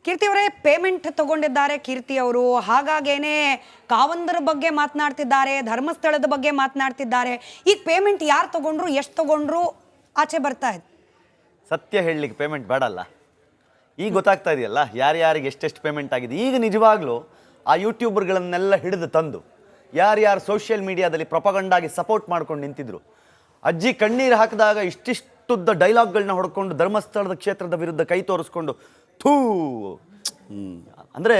ಕೀರ್ತಿ ಅವರೇ, ಪೇಮೆಂಟ್ ತಗೊಂಡಿದ್ದಾರೆ ಕೀರ್ತಿ ಅವರು. ಹಾಗಾಗೇನೆ ಕಾವಂದರ ಬಗ್ಗೆ ಮಾತನಾಡ್ತಿದ್ದಾರೆ, ಧರ್ಮಸ್ಥಳದ ಬಗ್ಗೆ ಮಾತನಾಡ್ತಿದ್ದಾರೆ. ಈಗ ಪೇಮೆಂಟ್ ಯಾರು ತಗೊಂಡ್ರು, ಎಷ್ಟು ತಗೊಂಡ್ರು ಆಚೆ ಬರ್ತಾ ಇದೆ. ಸತ್ಯ ಹೇಳಲಿಕ್ಕೆ ಪೇಮೆಂಟ್ ಬೇಡಲ್ಲ. ಈಗ ಗೊತ್ತಾಗ್ತಾ ಇದೆಯಲ್ಲ ಯಾರ್ಯಾರಿಗೆ ಎಷ್ಟೆಷ್ಟು ಪೇಮೆಂಟ್ ಆಗಿದೆ. ಈಗ ನಿಜವಾಗ್ಲೂ ಆ ಯೂಟ್ಯೂಬರ್ಗಳನ್ನೆಲ್ಲ ಹಿಡಿದು ತಂದು ಯಾರ್ಯಾರು ಸೋಷಿಯಲ್ ಮೀಡಿಯಾದಲ್ಲಿ ಪ್ರೊಪಗಂಡಾಗಿ ಸಪೋರ್ಟ್ ಮಾಡ್ಕೊಂಡು ನಿಂತಿದ್ರು, ಅಜ್ಜಿ ಕಣ್ಣೀರು ಹಾಕಿದಾಗ ಇಷ್ಟಿಷ್ಟುದ್ದ ಡೈಲಾಗ್ಗಳನ್ನ ಹೊಡ್ಕೊಂಡು ಧರ್ಮಸ್ಥಳದ ಕ್ಷೇತ್ರದ ವಿರುದ್ಧ ಕೈ ತೋರಿಸ್ಕೊಂಡು ಥೂ ಅಂದರೆ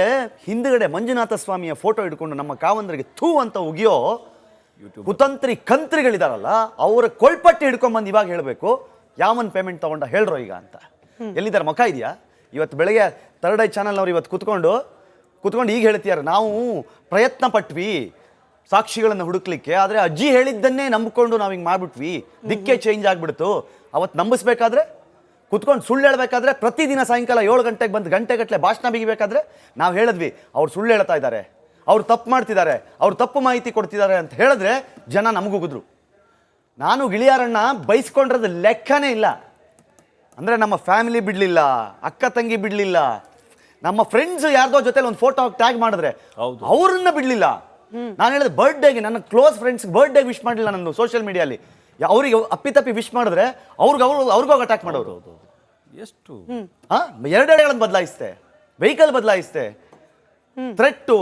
ಹಿಂದುಗಡೆ ಮಂಜುನಾಥ ಸ್ವಾಮಿಯ ಫೋಟೋ ಇಟ್ಕೊಂಡು ನಮ್ಮ ಕಾವಂದರಿಗೆ ಥೂ ಅಂತ ಉಗಿಯೋ ಕುತಂತ್ರಿ ಕಂತ್ರಿಗಳಿದಾರಲ್ಲ, ಅವರ ಕೊಳ್ಪಟ್ಟಿ ಹಿಡ್ಕೊಂಡ್ಬಂದು ಇವಾಗ ಹೇಳಬೇಕು ಯಾವನ್ ಪೇಮೆಂಟ್ ತಗೊಂಡ ಹೇಳ್ರೋ ಈಗ ಅಂತ. ಎಲ್ಲಿದ್ದಾರೆ ಮುಖ ಇದೆಯಾ? ಇವತ್ತು ಬೆಳಗ್ಗೆ ಥರ್ಡ್ ಐ ಚಾನಲ್ನವ್ರು ಇವತ್ತು ಕುತ್ಕೊಂಡು ಈಗ ಹೇಳ್ತಿದ್ದಾರೆ, ನಾವು ಪ್ರಯತ್ನ ಪಟ್ವಿ ಸಾಕ್ಷಿಗಳನ್ನು ಹುಡುಕ್ಲಿಕ್ಕೆ, ಆದರೆ ಅಜ್ಜಿ ಹೇಳಿದ್ದನ್ನೇ ನಂಬಿಕೊಂಡು ನಾವು ಹಿಂಗೆ ಮಾಡ್ಬಿಟ್ವಿ, ದಿಕ್ಕೇ ಚೇಂಜ್ ಆಗಿಬಿಡ್ತು. ಅವತ್ತು ನಂಬಿಸ್ಬೇಕಾದ್ರೆ ಕುತ್ಕೊಂಡು ಸುಳ್ಳು ಹೇಳಬೇಕಾದ್ರೆ ಪ್ರತಿದಿನ ಸಾಯಂಕಾಲ 7 ಗಂಟೆಗೆ ಬಂದು ಗಂಟೆಗಟ್ಟಲೆ ಭಾಷಣ ಬಿಗಿಬೇಕಾದ್ರೆ ನಾವು ಹೇಳಿದ್ವಿ ಅವ್ರು ಸುಳ್ಳು ಹೇಳ್ತಾ ಇದ್ದಾರೆ, ಅವ್ರು ತಪ್ಪು ಮಾಡ್ತಿದ್ದಾರೆ, ಅವ್ರು ತಪ್ಪು ಮಾಹಿತಿ ಕೊಡ್ತಿದ್ದಾರೆ ಅಂತ ಹೇಳಿದ್ರೆ ಜನ ನಮಗುಗಿದ್ರು. ನಾನು ಗಿಳಿಯಾರಣ್ಣ ಬೈಸ್ಕೊಂಡಿರೋದು ಲೆಕ್ಕನೇ ಇಲ್ಲ. ಅಂದರೆ ನಮ್ಮ ಫ್ಯಾಮಿಲಿ ಬಿಡಲಿಲ್ಲ, ಅಕ್ಕ ತಂಗಿ ಬಿಡಲಿಲ್ಲ, ನಮ್ಮ ಫ್ರೆಂಡ್ಸ್ ಯಾರ್ದೋ ಜೊತೆಲಿ ಒಂದು ಫೋಟೋ ಟ್ಯಾಗ್ ಮಾಡಿದ್ರೆ ಅವ್ರನ್ನ ಬಿಡಲಿಲ್ಲ. ನಾನು ಹೇಳಿದ ಬರ್ಡೇಗೆ ನನ್ನ ಕ್ಲೋಸ್ ಫ್ರೆಂಡ್ಸ್ಗೆ ಬರ್ಡೇ ವಿಶ್ ಮಾಡಲಿಲ್ಲ ನಾನು ಸೋಷಿಯಲ್ ಮೀಡಿಯಲ್ಲಿ. ಅವ್ರಿಗೆ ಅಪ್ಪಿತಪ್ಪಿ ವಿಶ್ ಮಾಡಿದ್ರೆ ಅವ್ರಿಗೂ ಅಟ್ಯಾಕ್ ಮಾಡೋರು. ಎಷ್ಟು ಎರಡೆರಡುಗಳನ್ನು ಬದಲಾಯಿಸ್ತೆ, ವೆಹಿಕಲ್ ಬದಲಾಯಿಸ್ತೆ, ಥ್ರೆಟ್ಟು,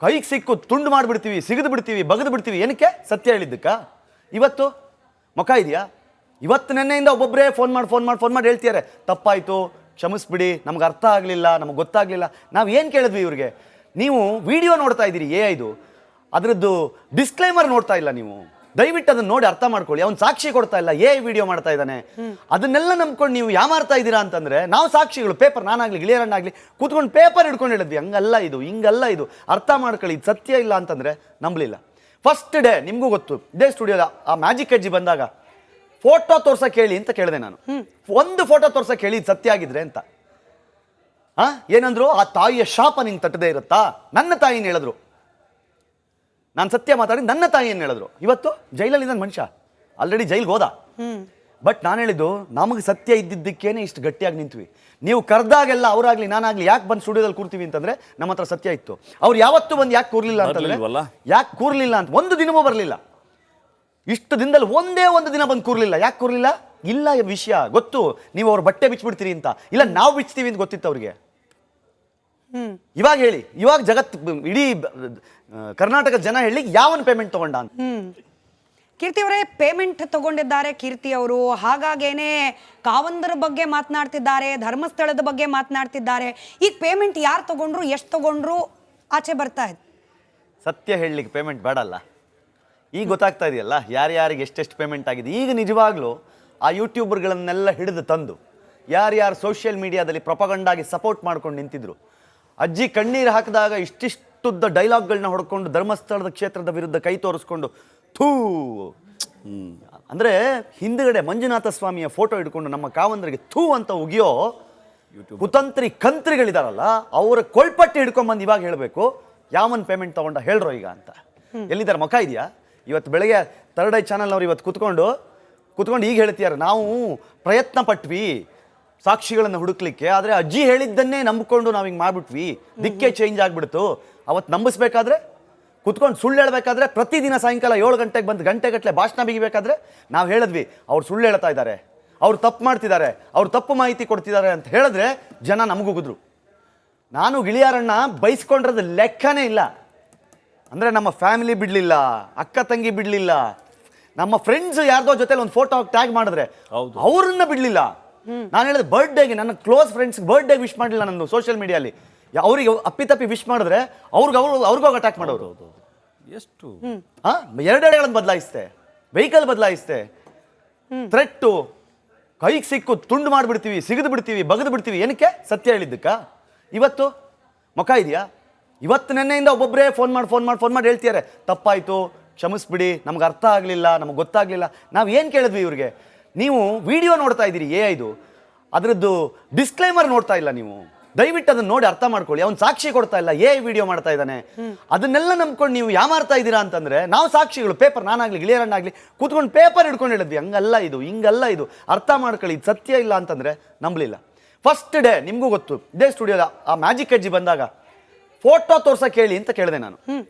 ಕೈಗೆ ಸಿಕ್ಕು ತುಂಡು ಮಾಡಿಬಿಡ್ತೀವಿ, ಸಿಗದು ಬಿಡ್ತೀವಿ, ಬಗದು ಬಿಡ್ತೀವಿ. ಏನಕ್ಕೆ? ಸತ್ಯ ಹೇಳಿದ್ದಕ್ಕ. ಇವತ್ತು ಮುಖ ಇದೆಯಾ? ಇವತ್ತು ನೆನ್ನೆಯಿಂದ ಒಬ್ಬೊಬ್ಬರೇ ಫೋನ್ ಮಾಡಿ ಹೇಳ್ತಿದ್ದಾರೆ ತಪ್ಪಾಯಿತು, ಕ್ಷಮಿಸ್ಬಿಡಿ, ನಮ್ಗೆ ಅರ್ಥ ಆಗಲಿಲ್ಲ, ನಮಗೆ ಗೊತ್ತಾಗಲಿಲ್ಲ. ನಾವು ಏನು ಕೇಳಿದ್ವಿ ಇವ್ರಿಗೆ? ನೀವು ವಿಡಿಯೋ ನೋಡ್ತಾ ಇದ್ದೀರಿ ಇದು ಅದರದ್ದು ಡಿಸ್ಕ್ಲೈಮರ್ ನೋಡ್ತಾ ಇಲ್ಲ ನೀವು. ದಯವಿಟ್ಟು ಅದನ್ನ ನೋಡಿ ಅರ್ಥ ಮಾಡ್ಕೊಳ್ಳಿ. ಅವ್ನು ಸಾಕ್ಷಿ ಕೊಡ್ತಾ ಇಲ್ಲ, ವಿಡಿಯೋ ಮಾಡ್ತಾ ಇದ್ದಾನೆ. ಅದನ್ನೆಲ್ಲ ನಂಬ್ಕೊಂಡು ನೀವು ಯಾಮಾರ್ತಾ ಇದ್ದೀರಾ ಅಂತಂದ್ರೆ ನಾವು ಸಾಕ್ಷಿಗಳು, ಪೇಪರ್, ನಾನಾಗ್ಲಿ ಗಿಳಿಯರನ್ನಾಗ್ಲಿ ಕೂತ್ಕೊಂಡು ಪೇಪರ್ ಹಿಡ್ಕೊಂಡು ಹೇಳಿದ್ವಿ ಹಂಗಲ್ಲ ಇದು, ಹಿಂಗಲ್ಲ ಇದು, ಅರ್ಥ ಮಾಡ್ಕೊಳ್ಳಿ, ಇದು ಸತ್ಯ ಇಲ್ಲ ಅಂತಂದ್ರೆ ನಂಬಲಿಲ್ಲ. ಫಸ್ಟ್ ಡೇ ನಿಮಗೂ ಗೊತ್ತು, ಇದೇ ಸ್ಟುಡಿಯೋದ ಆ ಮ್ಯಾಜಿಕ್ ಅಜ್ಜಿ ಬಂದಾಗ ಫೋಟೋ ತೋರ್ಸಕ್ಕೆ ಹೇಳಿ ಅಂತ ಕೇಳಿದೆ ನಾನು. ಒಂದು ಫೋಟೋ ತೋರ್ಸಕ್ಕೆ ಹೇಳಿ ಸತ್ಯ ಆಗಿದ್ರೆ ಅಂತ. ಏನಂದ್ರು? ಆ ತಾಯಿಯ ಶಾಪ ನಿಂಗೆ ತಟ್ಟದೇ ಇರುತ್ತಾ? ನನ್ನ ತಾಯಿನ ಹೇಳಿದ್ರು, ನಾನು ಸತ್ಯ ಮಾತಾಡಿ ನನ್ನ ತಾಯಿ ಏನು ಹೇಳಿದ್ರು. ಇವತ್ತು ಜೈಲಲ್ಲಿ ನನ್ನ ಮನುಷ್ಯ ಆಲ್ರೆಡಿ ಜೈಲ್ಗೆ ಹೋದ. ಬಟ್ ನಾನು ಹೇಳಿದ್ದು ನಮಗೆ ಸತ್ಯ ಇದ್ದಿದ್ದಕ್ಕೇನೆ ಇಷ್ಟು ಗಟ್ಟಿಯಾಗಿ ನಿಂತ್ವಿ. ನೀವು ಕರೆದಾಗೆಲ್ಲ ಅವರಾಗ್ಲಿ ನಾನಾಗ್ಲಿ ಯಾಕೆ ಬಂದು ಸ್ಟುಡಿಯೋದಲ್ಲಿ ಕೂರ್ತೀವಿ ಅಂತಂದ್ರೆ ನಮ್ಮ ಹತ್ರ ಸತ್ಯ ಇತ್ತು. ಅವ್ರು ಯಾವತ್ತೂ ಬಂದು ಯಾಕೆ ಕೂರ್ಲಿಲ್ಲ ಅಂತಂದ್ರೆ, ಯಾಕೆ ಕೂರ್ಲಿಲ್ಲ ಅಂತ ಒಂದು ದಿನವೂ ಬರಲಿಲ್ಲ. ಇಷ್ಟು ದಿನದಲ್ಲಿ ಒಂದೇ ಒಂದು ದಿನ ಬಂದು ಕೂರ್ಲಿಲ್ಲ. ಯಾಕೆ ಕೂರ್ಲಿಲ್ಲ? ಇಲ್ಲ, ವಿಷಯ ಗೊತ್ತು, ನೀವು ಅವ್ರ ಬಟ್ಟೆ ಬಿಚ್ಚಿಬಿಡ್ತೀರಿ ಅಂತ. ಇಲ್ಲ, ನಾವು ಬಿಚ್ತೀವಿ ಅಂತ ಗೊತ್ತಿತ್ತು ಅವ್ರಿಗೆ. ಇವಾಗ ಹೇಳಿ, ಇವಾಗ ಇಡೀ ಕರ್ನಾಟಕದ ಜನ ಹೇಳಿ ಯಾವನ್ ಪೇಮೆಂಟ್ ತಗೊಂಡ ಅಂತ. ಕೀರ್ತಿ ಅವರೇ, ಪೇಮೆಂಟ್ ತಗೊಂಡಿದ್ದಾರೆ ಕೀರ್ತಿ ಅವರು. ಹಾಗಾಗೇನೆ ಕಾವಂದರ ಬಗ್ಗೆ ಮಾತನಾಡ್ತಿದ್ದಾರೆ, ಧರ್ಮಸ್ಥಳದ ಬಗ್ಗೆ ಮಾತನಾಡ್ತಿದ್ದಾರೆ. ಈಗ ಪೇಮೆಂಟ್ ಯಾರು ತಗೊಂಡ್ರು, ಎಷ್ಟು ತಗೊಂಡ್ರು ಆಚೆ ಬರ್ತಾ ಇದೆ. ಸತ್ಯ ಹೇಳಲಿಕ್ಕೆ ಪೇಮೆಂಟ್ ಬೇಡಲ್ಲ. ಈಗ ಗೊತ್ತಾಗ್ತಾ ಇದೆಯಲ್ಲ ಯಾರ್ಯಾರಿಗೆ ಎಷ್ಟೆಷ್ಟು ಪೇಮೆಂಟ್ ಆಗಿದೆ. ಈಗ ನಿಜವಾಗ್ಲೂ ಆ ಯೂಟ್ಯೂಬರ್ಗಳನ್ನೆಲ್ಲ ಹಿಡಿದು ತಂದು ಯಾರ್ಯಾರು ಸೋಷಿಯಲ್ ಮೀಡಿಯಾದಲ್ಲಿ ಪ್ರೊಪಗಂಡಾಗಿ ಸಪೋರ್ಟ್ ಮಾಡ್ಕೊಂಡು ನಿಂತಿದ್ರು, ಅಜ್ಜಿ ಕಣ್ಣೀರು ಹಾಕಿದಾಗ ಇಷ್ಟಿಷ್ಟುದ್ದ ಡೈಲಾಗ್ಗಳನ್ನ ಹೊಡ್ಕೊಂಡು ಧರ್ಮಸ್ಥಳದ ಕ್ಷೇತ್ರದ ವಿರುದ್ಧ ಕೈ ತೋರಿಸ್ಕೊಂಡು ಥೂ ಅಂದರೆ ಹಿಂದುಗಡೆ ಮಂಜುನಾಥ ಸ್ವಾಮಿಯ ಫೋಟೋ ಇಟ್ಕೊಂಡು ನಮ್ಮ ಕಾವಂದರಿಗೆ ಥೂ ಅಂತ ಉಗಿಯೋ ಕುತಂತ್ರಿ ಕಂತ್ರಿಗಳಿದಾರಲ್ಲ, ಅವರ ಕೊಳ್ಪಟ್ಟಿ ಹಿಡ್ಕೊಂಡ್ಬಂದು ಇವಾಗ ಹೇಳಬೇಕು ಯಾವನ್ ಪೇಮೆಂಟ್ ತಗೊಂಡ ಹೇಳ್ರೋ ಈಗ ಅಂತ. ಎಲ್ಲಿದ್ದಾರೆ ಮುಖ ಇದೆಯಾ? ಇವತ್ತು ಬೆಳಗ್ಗೆ ಥರ್ಡ್ ಐ ಚಾನಲ್ನವ್ರು ಇವತ್ತು ಕುತ್ಕೊಂಡು ಈಗ ಹೇಳ್ತಿದ್ದಾರೆ, ನಾವು ಪ್ರಯತ್ನ ಪಟ್ವಿ ಸಾಕ್ಷಿಗಳನ್ನು ಹುಡುಕ್ಲಿಕ್ಕೆ, ಆದರೆ ಅಜ್ಜಿ ಹೇಳಿದ್ದನ್ನೇ ನಂಬಿಕೊಂಡು ನಾವು ಹಿಂಗೆ ಮಾಡ್ಬಿಟ್ವಿ, ದಿಕ್ಕೇ ಚೇಂಜ್ ಆಗಿಬಿಡ್ತು. ಅವತ್ತು ನಂಬಿಸ್ಬೇಕಾದ್ರೆ ಕುತ್ಕೊಂಡು ಸುಳ್ಳು ಹೇಳಬೇಕಾದ್ರೆ ಪ್ರತಿದಿನ ಸಾಯಂಕಾಲ 7 ಗಂಟೆಗೆ ಬಂದು ಗಂಟೆಗಟ್ಟಲೆ ಭಾಷಣ ಬಿಗಿಬೇಕಾದ್ರೆ ನಾವು ಹೇಳಿದ್ವಿ ಅವ್ರು ಸುಳ್ಳು ಹೇಳ್ತಾ ಇದ್ದಾರೆ, ಅವ್ರು ತಪ್ಪು ಮಾಡ್ತಿದ್ದಾರೆ, ಅವ್ರು ತಪ್ಪು ಮಾಹಿತಿ ಕೊಡ್ತಿದ್ದಾರೆ ಅಂತ ಹೇಳಿದ್ರೆ ಜನ ನಮಗುಗಿದ್ರು. ನಾನು ಗಿಳಿಯಾರಣ್ಣ ಬೈಸ್ಕೊಂಡಿರೋದು ಲೆಕ್ಕನೇ ಇಲ್ಲ. ಅಂದರೆ ನಮ್ಮ ಫ್ಯಾಮಿಲಿ ಬಿಡಲಿಲ್ಲ, ಅಕ್ಕ ತಂಗಿ ಬಿಡಲಿಲ್ಲ, ನಮ್ಮ ಫ್ರೆಂಡ್ಸ್ ಯಾರ್ದೋ ಜೊತೆಲಿ ಒಂದು ಫೋಟೋ ಟ್ಯಾಗ್ ಮಾಡಿದ್ರೆ ಅವ್ರನ್ನ ಬಿಡಲಿಲ್ಲ. ನಾನು ಹೇಳಿದ ಬರ್ಡೇಗೆ ನನ್ನ ಕ್ಲೋಸ್ ಫ್ರೆಂಡ್ಸ್ಗೆ ಬರ್ಡೇ ವಿಶ್ ಮಾಡಲಿಲ್ಲ ನಾನು ಸೋಷಿಯಲ್ ಮೀಡಿಯಲ್ಲಿ. ಅವ್ರಿಗೆ ಅಪ್ಪಿತಪ್ಪಿ ವಿಶ್ ಮಾಡಿದ್ರೆ ಅವ್ರಿಗೂ ಅಟ್ಯಾಕ್ ಮಾಡೋರು. ಎಷ್ಟು ಎರಡೆರಡುಗಳನ್ನು ಬದಲಾಯಿಸ್ತೆ, ವೆಹಿಕಲ್ ಬದಲಾಯಿಸ್ತೆ, ಥ್ರೆಟ್ಟು, ಕೈಗೆ ಸಿಕ್ಕು ತುಂಡು ಮಾಡಿಬಿಡ್ತೀವಿ, ಸಿಗದು ಬಿಡ್ತೀವಿ, ಬಗದು ಬಿಡ್ತೀವಿ. ಏನಕ್ಕೆ? ಸತ್ಯ ಹೇಳಿದ್ದಕ್ಕ. ಇವತ್ತು ಮುಖ ಇದೆಯಾ? ಇವತ್ತು ನೆನ್ನೆಯಿಂದ ಒಬ್ಬೊಬ್ಬರೇ ಫೋನ್ ಮಾಡಿ ಹೇಳ್ತಿದ್ದಾರೆ ತಪ್ಪಾಯಿತು, ಕ್ಷಮಿಸ್ಬಿಡಿ, ನಮ್ಗೆ ಅರ್ಥ ಆಗಲಿಲ್ಲ, ನಮಗೆ ಗೊತ್ತಾಗಲಿಲ್ಲ. ನಾವು ಏನು ಕೇಳಿದ್ವಿ ಇವ್ರಿಗೆ? ನೀವು ವಿಡಿಯೋ ನೋಡ್ತಾ ಇದ್ದೀರಿ ಇದು ಅದರದ್ದು ಡಿಸ್ಕ್ಲೈಮರ್ ನೋಡ್ತಾ ಇಲ್ಲ ನೀವು. ದಯವಿಟ್ಟು ಅದನ್ನ ನೋಡಿ ಅರ್ಥ ಮಾಡ್ಕೊಳ್ಳಿ. ಅವ್ನು ಸಾಕ್ಷಿ ಕೊಡ್ತಾ ಇಲ್ಲ, ವಿಡಿಯೋ ಮಾಡ್ತಾ ಇದ್ದಾನೆ. ಅದನ್ನೆಲ್ಲ ನಂಬ್ಕೊಂಡು ನೀವು ಯಾಮಾರ್ತಾ ಇದ್ದೀರಾ ಅಂತಂದ್ರೆ ನಾವು ಸಾಕ್ಷಿಗಳು, ಪೇಪರ್, ನಾನಾಗ್ಲಿ ಗಿಳಿಯರನ್ನಾಗ್ಲಿ ಕೂತ್ಕೊಂಡು ಪೇಪರ್ ಹಿಡ್ಕೊಂಡು ಹೇಳಿದ್ವಿ ಹಂಗಲ್ಲ ಇದು, ಹಿಂಗಲ್ಲ ಇದು, ಅರ್ಥ ಮಾಡ್ಕೊಳ್ಳಿ, ಇದು ಸತ್ಯ ಇಲ್ಲ ಅಂತಂದ್ರೆ ನಂಬಲಿಲ್ಲ. ಫಸ್ಟ್ ಡೇ ನಿಮಗೂ ಗೊತ್ತು, ಇದೇ ಸ್ಟುಡಿಯೋದ ಆ ಮ್ಯಾಜಿಕ್ ಅಜ್ಜಿ ಬಂದಾಗ ಫೋಟೋ ತೋರ್ಸಕ್ಕೆ ಹೇಳಿ ಅಂತ ಕೇಳಿದೆ ನಾನು.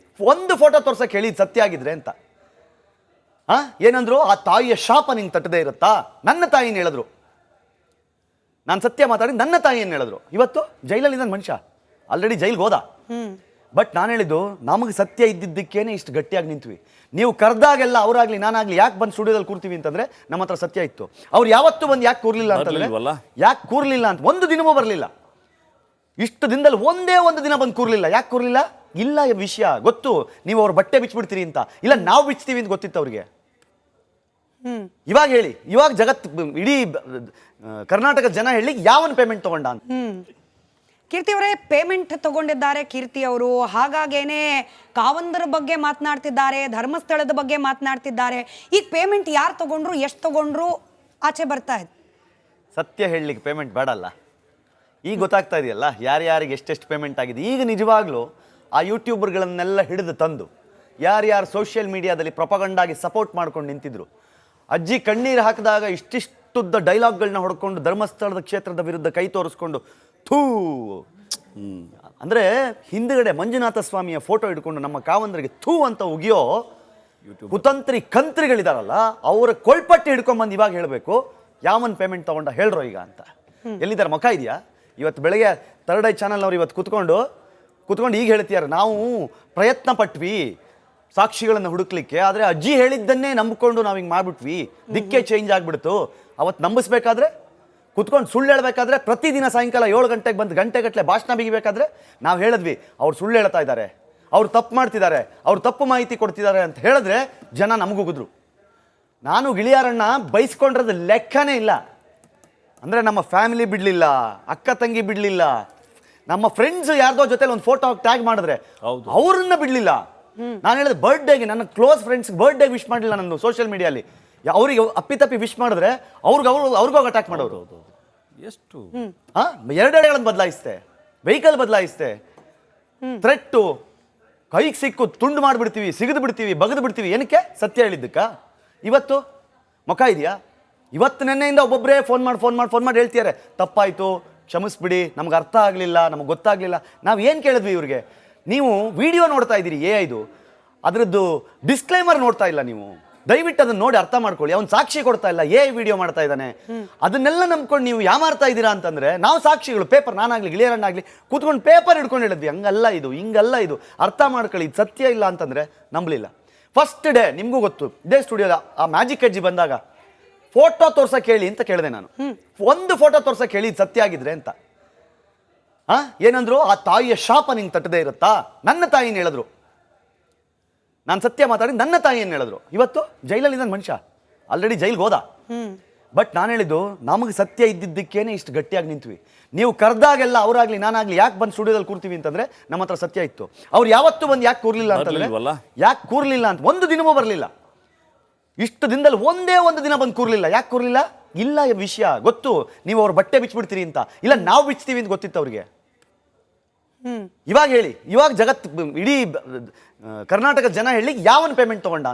ಒಂದು ಫೋಟೋ ತೋರ್ಸಕ್ಕೆ ಹೇಳಿ ಸತ್ಯ ಆಗಿದ್ರೆ ಅಂತ. ಏನಂದ್ರು, ಆ ತಾಯಿಯ ಶಾಪ ನಿಂಗೆ ತಟ್ಟದೇ ಇರುತ್ತಾ? ನನ್ನ ತಾಯಿನ ಹೇಳಿದ್ರು. ನಾನು ಸತ್ಯ ಮಾತಾಡಿ ನನ್ನ ತಾಯಿ ಏನು ಹೇಳಿದ್ರು. ಇವತ್ತು ಜೈಲಲ್ಲಿ ನನ್ನ ಮನುಷ್ಯ ಆಲ್ರೆಡಿ ಜೈಲ್ಗೆ ಹೋದ. ಬಟ್ ನಾನು ಹೇಳಿದ್ದು, ನಮಗೆ ಸತ್ಯ ಇದ್ದಿದ್ದಕ್ಕೇನೆ ಇಷ್ಟು ಗಟ್ಟಿಯಾಗಿ ನಿಂತ್ವಿ. ನೀವು ಕರೆದಾಗೆಲ್ಲ ಅವರಾಗ್ಲಿ ನಾನಾಗ್ಲಿ ಯಾಕೆ ಬಂದು ಸ್ಟುಡಿಯೋದಲ್ಲಿ ಕೂರ್ತೀವಿ ಅಂತಂದ್ರೆ ನಮ್ಮ ಹತ್ರ ಸತ್ಯ ಇತ್ತು. ಅವ್ರು ಯಾವತ್ತೂ ಬಂದು ಯಾಕೆ ಕೂರ್ಲಿಲ್ಲ ಅಂತಂದ್ರೆ, ಯಾಕೆ ಕೂರ್ಲಿಲ್ಲ ಅಂತ ಒಂದು ದಿನವೂ ಬರಲಿಲ್ಲ. ಇಷ್ಟು ದಿನದಲ್ಲಿ ಒಂದೇ ಒಂದು ದಿನ ಬಂದು ಕೂರ್ಲಿಲ್ಲ. ಯಾಕೆ ಕೂರ್ಲಿಲ್ಲ? ಇಲ್ಲ ವಿಷಯ ಗೊತ್ತು, ನೀವು ಅವ್ರ ಬಟ್ಟೆ ಬಿಚ್ಚಿಬಿಡ್ತೀರಿ ಅಂತ. ಇಲ್ಲ ನಾವು ಬಿಚ್ತೀವಿ ಅಂತ ಗೊತ್ತಿತ್ತು ಅವ್ರಿಗೆ. ಇವಾಗ ಹೇಳಿ, ಇವಾಗ ಇಡೀ ಕರ್ನಾಟಕದ ಜನ ಹೇಳಿ ಯಾವನ್ ಪೇಮೆಂಟ್ ತಗೊಂಡ ಅಂತ. ಕೀರ್ತಿ ಅವರೇ, ಪೇಮೆಂಟ್ ತಗೊಂಡಿದ್ದಾರೆ ಕೀರ್ತಿ ಅವರು. ಹಾಗಾಗೇನೆ ಕಾವಂದರ ಬಗ್ಗೆ ಮಾತನಾಡ್ತಿದ್ದಾರೆ, ಧರ್ಮಸ್ಥಳದ ಬಗ್ಗೆ ಮಾತನಾಡ್ತಿದ್ದಾರೆ. ಈಗ ಪೇಮೆಂಟ್ ಯಾರು ತಗೊಂಡ್ರು, ಎಷ್ಟು ತಗೊಂಡ್ರು ಆಚೆ ಬರ್ತಾ ಇದೆ. ಸತ್ಯ ಹೇಳಲಿಕ್ಕೆ ಪೇಮೆಂಟ್ ಬೇಡಲ್ಲ. ಈಗ ಗೊತ್ತಾಗ್ತಾ ಇದೆಯಲ್ಲ ಯಾರ್ಯಾರಿಗೆ ಎಷ್ಟೆಷ್ಟು ಪೇಮೆಂಟ್ ಆಗಿದೆ. ಈಗ ನಿಜವಾಗ್ಲೂ ಆ ಯೂಟ್ಯೂಬರ್ಗಳನ್ನೆಲ್ಲ ಹಿಡಿದು ತಂದು ಯಾರ್ಯಾರು ಸೋಷಿಯಲ್ ಮೀಡಿಯಾದಲ್ಲಿ ಪ್ರೊಪಗಂಡಾಗಿ ಸಪೋರ್ಟ್ ಮಾಡ್ಕೊಂಡು ನಿಂತಿದ್ರು. ಅಜ್ಜಿ ಕಣ್ಣೀರು ಹಾಕಿದಾಗ ಇಷ್ಟಿಷ್ಟುದ್ದ ಡೈಲಾಗ್ಗಳನ್ನ ಹೊಡ್ಕೊಂಡು ಧರ್ಮಸ್ಥಳದ ಕ್ಷೇತ್ರದ ವಿರುದ್ಧ ಕೈ ತೋರಿಸ್ಕೊಂಡು ಥೂ ಅಂದರೆ ಹಿಂದುಗಡೆ ಮಂಜುನಾಥ ಸ್ವಾಮಿಯ ಫೋಟೋ ಇಟ್ಕೊಂಡು ನಮ್ಮ ಕಾವಂದರಿಗೆ ಥೂ ಅಂತ ಉಗಿಯೋ ಕುತಂತ್ರಿ ಕಂತ್ರಿಗಳಿದಾರಲ್ಲ, ಅವರ ಕೊಳ್ಪಟ್ಟಿ ಹಿಡ್ಕೊಂಡ್ಬಂದು ಇವಾಗ ಹೇಳಬೇಕು ಯಾವನ್ ಪೇಮೆಂಟ್ ತಗೊಂಡ ಹೇಳ್ರೋ ಈಗ ಅಂತ. ಎಲ್ಲಿದ್ದಾರೆ? ಮುಖ ಇದೆಯಾ? ಇವತ್ತು ಬೆಳಗ್ಗೆ ಥರ್ಡ್ ಐ ಚಾನಲ್ನವ್ರು ಇವತ್ತು ಕುತ್ಕೊಂಡು ಈಗ ಹೇಳ್ತಿದ್ದಾರೆ, ನಾವು ಪ್ರಯತ್ನ ಪಟ್ವಿ ಸಾಕ್ಷಿಗಳನ್ನು ಹುಡುಕ್ಲಿಕ್ಕೆ, ಆದರೆ ಅಜ್ಜಿ ಹೇಳಿದ್ದನ್ನೇ ನಂಬಿಕೊಂಡು ನಾವು ಹಿಂಗೆ ಮಾಡ್ಬಿಟ್ವಿ, ದಿಕ್ಕೇ ಚೇಂಜ್ ಆಗಿಬಿಡ್ತು. ಅವತ್ತು ನಂಬಿಸ್ಬೇಕಾದ್ರೆ ಕುತ್ಕೊಂಡು ಸುಳ್ಳು ಹೇಳಬೇಕಾದ್ರೆ ಪ್ರತಿದಿನ ಸಾಯಂಕಾಲ 7 ಗಂಟೆಗೆ ಬಂದು ಗಂಟೆಗಟ್ಟಲೆ ಭಾಷಣ ಬಿಗಿಬೇಕಾದ್ರೆ ನಾವು ಹೇಳಿದ್ವಿ ಅವ್ರು ಸುಳ್ಳು ಹೇಳ್ತಾ ಇದ್ದಾರೆ, ಅವ್ರು ತಪ್ಪು ಮಾಡ್ತಿದ್ದಾರೆ, ಅವ್ರು ತಪ್ಪು ಮಾಹಿತಿ ಕೊಡ್ತಿದ್ದಾರೆ ಅಂತ ಹೇಳಿದ್ರೆ ಜನ ನಮಗುಗಿದ್ರು. ನಾನು ಗಿಳಿಯಾರಣ್ಣ ಬೈಸ್ಕೊಂಡಿರೋದು ಲೆಕ್ಕನೇ ಇಲ್ಲ. ಅಂದರೆ ನಮ್ಮ ಫ್ಯಾಮಿಲಿ ಬಿಡಲಿಲ್ಲ, ಅಕ್ಕ ತಂಗಿ ಬಿಡಲಿಲ್ಲ, ನಮ್ಮ ಫ್ರೆಂಡ್ಸ್ ಯಾರ್ದೋ ಜೊತೆಲಿ ಒಂದು ಫೋಟೋ ಟ್ಯಾಗ್ ಮಾಡಿದ್ರೆ ಅವ್ರನ್ನ ಬಿಡಲಿಲ್ಲ. ನಾನು ಹೇಳಿದೆ ಬರ್ಡೇಗೆ ನನ್ನ ಕ್ಲೋಸ್ ಫ್ರೆಂಡ್ಸ್ಗೆ ಬರ್ಡೇ ವಿಶ್ ಮಾಡಲಿಲ್ಲ ನಾನು ಸೋಷಿಯಲ್ ಮೀಡಿಯಲ್ಲಿ. ಅವರಿಗೆ ಅಪ್ಪಿತಪ್ಪಿ ವಿಶ್ ಮಾಡಿದ್ರೆ ಅವ್ರಿಗೂ ಅಟ್ಯಾಕ್ ಮಾಡೋರು. ಎಷ್ಟು ಎರಡೆರಡುಗಳನ್ನು ಬದಲಾಯಿಸ್ತೆ, ವೆಹಿಕಲ್ ಬದಲಾಯಿಸ್ತೆ, ಥ್ರೆಟ್ಟು, ಕೈಗೆ ಸಿಕ್ಕು ತುಂಡು ಮಾಡಿಬಿಡ್ತೀವಿ, ಸಿಗದು ಬಿಡ್ತೀವಿ, ಬಗದು ಬಿಡ್ತೀವಿ. ಏನಕ್ಕೆ? ಸತ್ಯ ಹೇಳಿದ್ದಕ್ಕ. ಇವತ್ತು ಮುಖ ಇದೆಯಾ? ಇವತ್ತು ನೆನ್ನೆಯಿಂದ ಒಬ್ಬೊಬ್ಬರೇ ಫೋನ್ ಮಾಡಿ ಹೇಳ್ತಿದ್ದಾರೆ ತಪ್ಪಾಯಿತು, ಕ್ಷಮಿಸ್ಬಿಡಿ, ನಮ್ಗೆ ಅರ್ಥ ಆಗಲಿಲ್ಲ, ನಮಗೆ ಗೊತ್ತಾಗಲಿಲ್ಲ. ನಾವು ಏನು ಕೇಳಿದ್ವಿ ಇವ್ರಿಗೆ? ನೀವು ವಿಡಿಯೋ ನೋಡ್ತಾ ಇದ್ದೀರಿ ಇದು ಅದರದ್ದು ಡಿಸ್ಕ್ಲೈಮರ್ ನೋಡ್ತಾ ಇಲ್ಲ ನೀವು. ದಯವಿಟ್ಟು ಅದನ್ನ ನೋಡಿ ಅರ್ಥ ಮಾಡ್ಕೊಳ್ಳಿ. ಅವ್ನು ಸಾಕ್ಷಿ ಕೊಡ್ತಾ ಇಲ್ಲ, ವಿಡಿಯೋ ಮಾಡ್ತಾ ಇದ್ದಾನೆ. ಅದನ್ನೆಲ್ಲ ನಂಬ್ಕೊಂಡು ನೀವು ಯಾಮಾರ್ತಾ ಇದ್ದೀರಾ ಅಂತಂದ್ರೆ ನಾವು ಸಾಕ್ಷಿಗಳು, ಪೇಪರ್, ನಾನಾಗ್ಲಿ ಗಿಳಿಯರನ್ನಾಗ್ಲಿ ಕೂತ್ಕೊಂಡು ಪೇಪರ್ ಹಿಡ್ಕೊಂಡು ಹೇಳಿದ್ವಿ ಹಂಗಲ್ಲ ಇದು, ಹಿಂಗಲ್ಲ ಇದು, ಅರ್ಥ ಮಾಡ್ಕೊಳ್ಳಿ, ಇದು ಸತ್ಯ ಇಲ್ಲ ಅಂತಂದ್ರೆ ನಂಬಲಿಲ್ಲ. ಫಸ್ಟ್ ಡೇ ನಿಮಗೂ ಗೊತ್ತು, ಇದೇ ಸ್ಟುಡಿಯೋದ ಆ ಮ್ಯಾಜಿಕ್ ಅಜ್ಜಿ ಬಂದಾಗ ಫೋಟೋ ತೋರ್ಸಕ್ಕೆ ಹೇಳಿ ಅಂತ ಕೇಳಿದೆ ನಾನು. ಒಂದು ಫೋಟೋ ತೋರ್ಸಕ್ಕೆ ಹೇಳಿ ಸತ್ಯ ಆಗಿದ್ರೆ ಅಂತ. ಏನಂದ್ರು, ಆ ತಾಯಿಯ ಶಾಪ ನಿಂಗೆ ತಟ್ಟದೇ ಇರುತ್ತಾ? ನನ್ನ ತಾಯಿನ ಹೇಳಿದ್ರು. ನಾನು ಸತ್ಯ ಮಾತಾಡಿ ನನ್ನ ತಾಯಿ ಏನು ಹೇಳಿದ್ರು. ಇವತ್ತು ಜೈಲಲ್ಲಿ ನನ್ನ ಮನುಷ್ಯ ಆಲ್ರೆಡಿ ಜೈಲ್ಗೆ ಹೋದ. ಬಟ್ ನಾನು ಹೇಳಿದ್ದು, ನಮಗೆ ಸತ್ಯ ಇದ್ದಿದ್ದಕ್ಕೇನೆ ಇಷ್ಟು ಗಟ್ಟಿಯಾಗಿ ನಿಂತ್ವಿ. ನೀವು ಕರೆದಾಗೆಲ್ಲ ಅವರಾಗ್ಲಿ ನಾನಾಗ್ಲಿ ಯಾಕೆ ಬಂದು ಸ್ಟುಡಿಯೋದಲ್ಲಿ ಕೂರ್ತೀವಿ ಅಂತಂದ್ರೆ ನಮ್ಮ ಹತ್ರ ಸತ್ಯ ಇತ್ತು. ಅವ್ರು ಯಾವತ್ತೂ ಬಂದು ಯಾಕೆ ಕೂರ್ಲಿಲ್ಲ ಅಂತಂದ್ರೆ, ಯಾಕೆ ಕೂರ್ಲಿಲ್ಲ ಅಂತ ಒಂದು ದಿನವೂ ಬರಲಿಲ್ಲ. ಇಷ್ಟು ದಿನದಲ್ಲಿ ಒಂದೇ ಒಂದು ದಿನ ಬಂದು ಕೂರ್ಲಿಲ್ಲ. ಯಾಕೆ ಕೂರ್ಲಿಲ್ಲ? ಇಲ್ಲ ವಿಷಯ ಗೊತ್ತು, ನೀವು ಅವ್ರ ಬಟ್ಟೆ ಬಿಚ್ಚಿಬಿಡ್ತೀರಿ ಅಂತ. ಇಲ್ಲ ನಾವು ಬಿಚ್ತೀವಿ ಅಂತ ಗೊತ್ತಿತ್ತು ಅವ್ರಿಗೆ. ಇವಾಗ ಹೇಳಿ, ಇವಾಗ ಇಡೀ ಕರ್ನಾಟಕದ ಜನ ಹೇಳಿ ಯಾವನ್ ಪೇಮೆಂಟ್ ತಗೊಂಡ.